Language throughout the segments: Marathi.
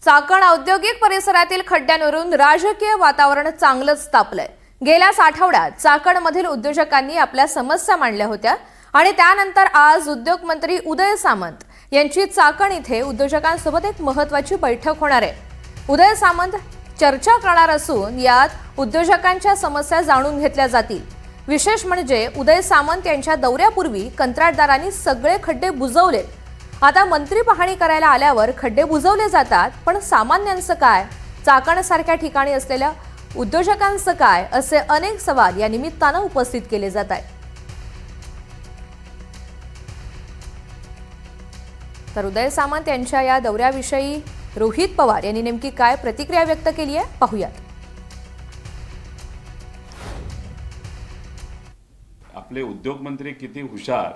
चाकण औद्योगिक परिसरातील खड्ड्यांवरून राजकीय वातावरण चांगलंच तापलंय। गेल्याच आठवड्यात चाकणमधील उद्योजकांनी आपल्या समस्या मांडल्या होत्या आणि त्यानंतर आज उद्योग मंत्री उदय सामंत यांची चाकण इथे उद्योजकांसोबत एक महत्त्वाची बैठक होणार आहे। उदय सामंत चर्चा करणार असून यात उद्योजकांच्या समस्या जाणून घेतल्या जातील। विशेष म्हणजे उदय सामंत यांच्या दौऱ्यापूर्वी कंत्राटदारांनी सगळे खड्डे बुजवले। आता मंत्री पाहणी करायला आल्यावर खड्डे बुजवले जातात, पण सामान्यांचं काय, चाकणसारख्या ठिकाणी असलेल्या उद्योजकांचं काय, असे अनेक सवाल या निमित्तानं उपस्थित केले जात आहेत। तर उदय सामंत यांच्या या दौऱ्याविषयी रोहित पवार यांनी नेमकी काय प्रतिक्रिया व्यक्त केली आहे पाहूयात। आपले उद्योग मंत्री किती हुशार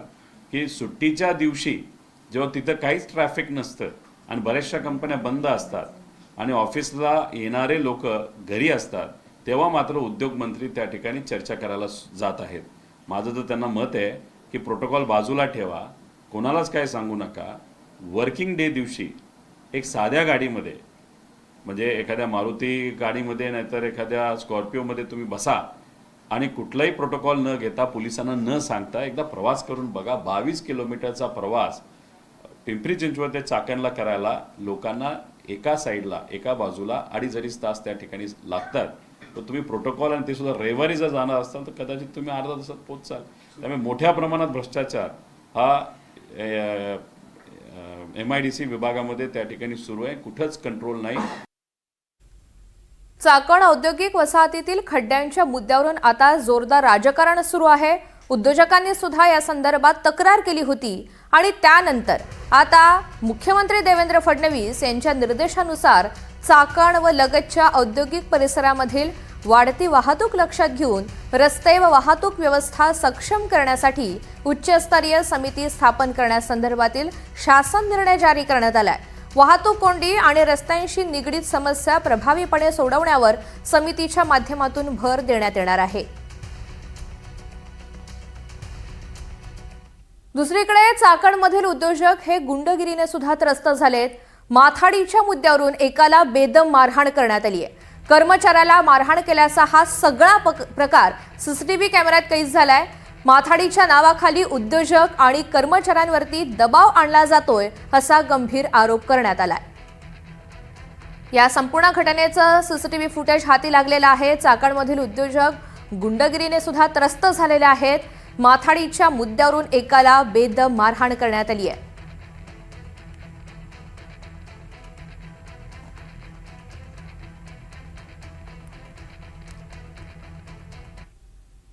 की सुट्टीच्या दिवशी जेव्हा तिथं काहीच ट्रॅफिक नसतं आणि बऱ्याचशा कंपन्या बंद असतात आणि ऑफिसला येणारे लोक घरी असतात, तेव्हा मात्र उद्योग मंत्री त्या ठिकाणी चर्चा करायला जात आहेत। माझं तर त्यांना मत आहे की प्रोटोकॉल बाजूला ठेवा, कोणालाच काय सांगू नका। वर्किंग डे दिवशी एक साध्या गाडीमध्ये, म्हणजे एखाद्या मारुती गाडीमध्ये नाहीतर एखाद्या स्कॉर्पिओमध्ये तुम्ही बसा आणि कुठलाही प्रोटोकॉल न घेता, पोलिसांना न सांगता एकदा प्रवास करून बघा। 22 किलोमीटरचा प्रवास पिंपरी चिंचवड ते चाकणला करायला लोकांना एका साईडला, एका बाजूला 2.5 तास त्या ठिकाणी लागतात। तर तुम्ही प्रोटोकॉल आणि ते सुद्धा रविवारी जर जाणार असाल तर कदाचित तुम्ही अर्धा तासात पोहोचाल। त्यामुळे मोठ्या प्रमाणात भ्रष्टाचार हा MIDC विभागामध्ये त्या ठिकाणी सुरू आहे, कुठंच कंट्रोल नाही। चाकण औद्योगिक वसाहतीतील खड्ड्यांच्या मुद्द्यावरून आता जोरदार राजकारण सुरू आहे। उद्योजकांनी सुद्धा या संदर्भात तक्रार केली होती आणि त्यानंतर आता मुख्यमंत्री देवेंद्र फडणवीस यांच्या निर्देशानुसार चाकण व लगतच्या औद्योगिक परिसरामधील वाढती वाहतूक लक्षात घेऊन रस्ते व वाहतूक व्यवस्था सक्षम करण्यासाठी उच्चस्तरीय समिती स्थापन करण्यासंदर्भातील शासन निर्णय जारी करण्यात आलाय। वाहतूक कोंडी आणि रस्त्यांशी निगडीत समस्या प्रभावीपणे सोडवण्यावर समितीच्या माध्यमातून भर देण्यात येणार आहे। दुसरीकडे चाकणमधील उद्योजक हे गुंडगिरीने सुद्धा त्रस्त झालेत। माथाडीच्या मुद्द्यावरून एकाला बेदम मारहाण करण्यात आली आहे। कर्मचाऱ्याला मारहाण केल्याचा हा सगळा प्रकार CCTV कॅमेऱ्यात कैद झालाय। माथाडीच्या नावाखाली उद्योजक आणि कर्मचाऱ्यांवरती दबाव आणला जातोय असा गंभीर आरोप करण्यात आलाय। या संपूर्ण घटनेचं CCTV फुटेज हाती लागलेलं आहे। चाकणमधील उद्योजक गुंडगिरीने सुद्धा त्रस्त झालेले आहेत। माथाडीच्या मुद्द्यावरून एकाला बेदम मारहाण करण्यात आली आहे।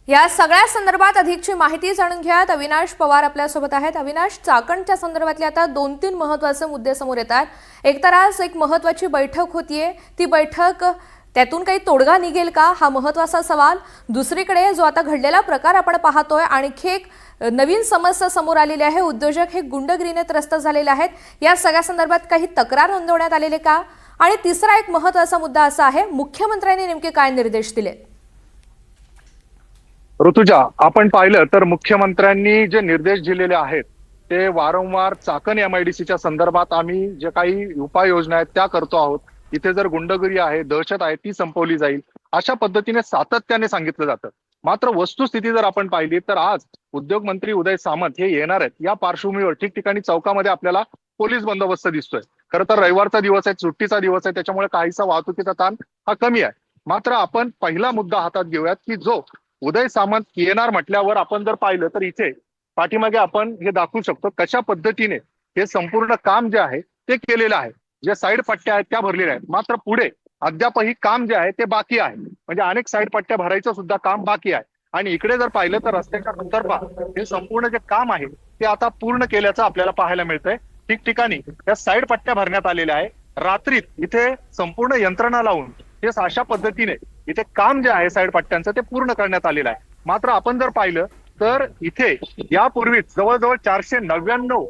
या सगळ्या संदर्भात अधिकची माहिती जाणून घ्यात अविनाश पवार आपल्या सोबत आहेत। अविनाश, चाकणच्या संदर्भातले आता 2-3 महत्त्वाचे मुद्दे समोर येतात। एक तर आज एक महत्त्वाची बैठक होतीये, ती बैठक त्यातून काही तोडगा निघेल का, हा महत्त्वाचा सवाल। दुसरीकडे जो आता घडलेला प्रकार आपण पाहतोय, आणखी एक नवीन समस्या समोर आलेली आहे। उद्योजक हे गुंडगिरीने त्रस्त झालेले आहेत। या सगळ्या संदर्भात काही तक्रार नोंदवण्यात आलेले का, आणि तिसरा एक महत्त्वाचा मुद्दा असा आहे, मुख्यमंत्र्यांनी नेमके काय निर्देश दिले? ऋतुजा, आपण पाहिलं तर मुख्यमंत्र्यांनी जे निर्देश दिलेले आहेत ते वारंवार चाकण MIDCच्या संदर्भात आम्ही जे काही उपाययोजना आहेत त्या करतो आहोत। इथे जर गुंडगिरी आहे, दहशत आहे, ती संपवली जाईल, अशा पद्धतीने सातत्याने सांगितलं जातं। मात्र वस्तुस्थिती जर आपण पाहिली तर आज उद्योग मंत्री उदय सामंत हे येणार आहेत। या पार्श्वभूमीवर ठिकठिकाणी चौकामध्ये आपल्याला पोलीस बंदोबस्त दिसतोय। खरं तर रविवारचा दिवस आहे, सुट्टीचा दिवस आहे, त्याच्यामुळे काहीसा वाहतुकीचा ताण हा कमी आहे। मात्र आपण पहिला मुद्दा हातात घेऊयात की जो उदय सामंत येणार म्हटल्यावर आपण जर पाहिलं तर इथे पाठीमागे आपण हे दाखवू शकतो कशा पद्धतीने हे संपूर्ण काम जे आहे ते केलेलं आहे। जे साईड पट्ट्या आहेत त्या भरलेल्या आहेत, मात्र पुढे अद्यापही काम जे आहे ते बाकी आहे। म्हणजे अनेक साईड पट्ट्या भरायचं सुद्धा काम बाकी आहे। आणि इकडे जर पाहिलं तर रस्त्याच्या संदर्भात हे संपूर्ण जे काम आहे ते आता पूर्ण केल्याचं आपल्याला पाहायला मिळतंय। ठिकठिकाणी या साईड पट्ट्या भरण्यात आलेल्या आहे। रात्रीत इथे संपूर्ण यंत्रणा लावून हे अशा पद्धतीने इथे काम जे आहे साईड पट्ट्यांचं ते पूर्ण करण्यात आलेलं आहे। मात्र आपण जर पाहिलं तर इथे यापूर्वीच जवळजवळ 499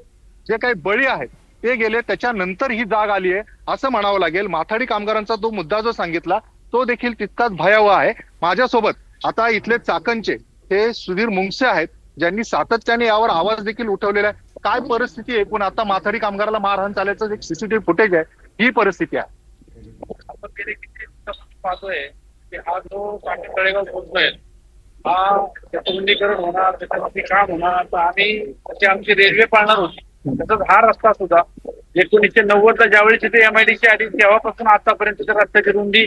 जे काही बळी आहेत ते गेले, त्याच्यानंतर ही जाग आली आहे असं म्हणावं लागेल। माथाडी कामगारांचा तो मुद्दा जो सांगितला तो देखील तितकाच भयावह आहे। माझ्यासोबत आता इथले चाकणचे हे सुधीर मुंगसे आहेत, ज्यांनी सातत्याने यावर आवाज देखील उठवलेला आहे। काय परिस्थिती एकूण आता माथाडी कामगाराला मारहाण झाल्याचं एक CCTV फुटेज आहे, ही परिस्थिती आहे। आपण गेले किती दिवसापासून पाहतोय की हा जो चाकण तळेगाव पोहोचतोय हा त्याचं रुंदीकरण होणार, त्याच्यावरती काम होणार, तर आम्ही त्याची आमची रेल्वे पाळणार होती. तसंच हा रस्ता सुद्धा 1990ला ज्यावेळी तिथे MIDC आली तेव्हापासून आतापर्यंत त्या रस्त्याची रुंदी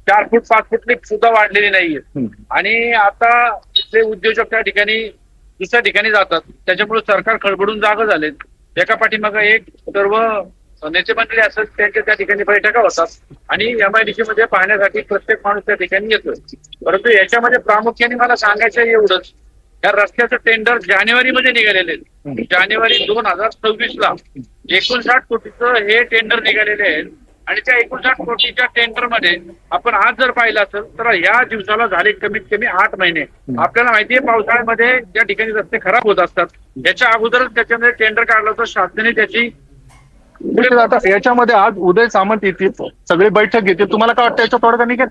4 फूट 5 फूट सुद्धा वाढलेली नाहीये. आणि आता इथले उद्योजक त्या ठिकाणी दुसऱ्या ठिकाणी जातात, त्याच्यामुळे सरकार खडबडून जागं झाले. एका पाठीमागं एक सर्व नेते मंडळी असतात त्यांच्या त्या ठिकाणी बैठका होतात आणि MIDC मध्ये पाहण्यासाठी प्रत्येक माणूस त्या ठिकाणी येतो. परंतु याच्यामध्ये प्रामुख्याने मला सांगायचं एवढंच, या रस्त्याचं टेंडर जानेवारीमध्ये निघालेले आहे. जानेवारी 2026ला 59 कोटीचं हे टेंडर निघालेले आहे. आणि त्या 59 कोटीच्या टेंडर मध्ये आपण आज जर पाहिलं असेल तर या दिवसाला झाले कमीत कमी 8 महिने. आपल्याला माहितीये पावसाळ्यामध्ये त्या ठिकाणी रस्ते खराब होत असतात. याच्या अगोदरच त्याच्यामध्ये टेंडर काढलं होतं शासनाने, त्याची आता याच्यामध्ये आज उदय सामंत येतील, सगळी बैठक घेतील. तुम्हाला काय वाटतं याच्या तोडगा निघेल?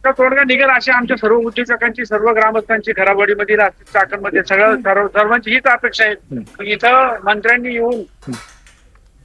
तोडगा निघेल अशी आमच्या सर्व उद्योजकांची, सर्व ग्रामस्थांची, खराबवाडीमध्ये चाकणमध्ये सर्वांची हीच अपेक्षा आहे. इथं मंत्र्यांनी येऊन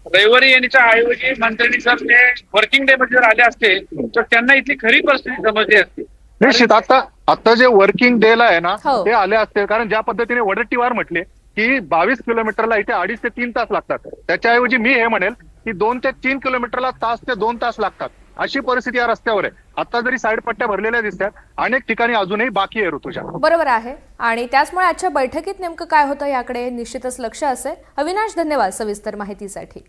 रविवारी येण्याच्या ऐवजी मंत्र्यांनी जर ते वर्किंग डे मध्ये जर आले असते तर त्यांना इथली खरी परिस्थिती समजली असती. निश्चित आता जे वर्किंग डे ला आहे ना हो. ते आले असते, कारण ज्या पद्धतीने वडट्टीवार म्हटले की 22 किलोमीटरला इथे 2.5 ते 3 तास लागतात, त्याच्याऐवजी मी हे म्हणेल की 2 ते 3 किलोमीटरला तास ते 2 तास लागतात. अशी परिस्थिती या रस्त्यावर आहे. आता जरी साईड पट्ट्या भरलेल्या दिसतात, अनेक ठिकाणी अजूनही बाकी आहे ऋतुजा. बरोबर आहे. आणि त्याचमुळे आजच्या बैठकीत नेमकं काय होतं याकडे निश्चितच लक्ष असेल. अविनाश, धन्यवाद सविस्तर माहितीसाठी.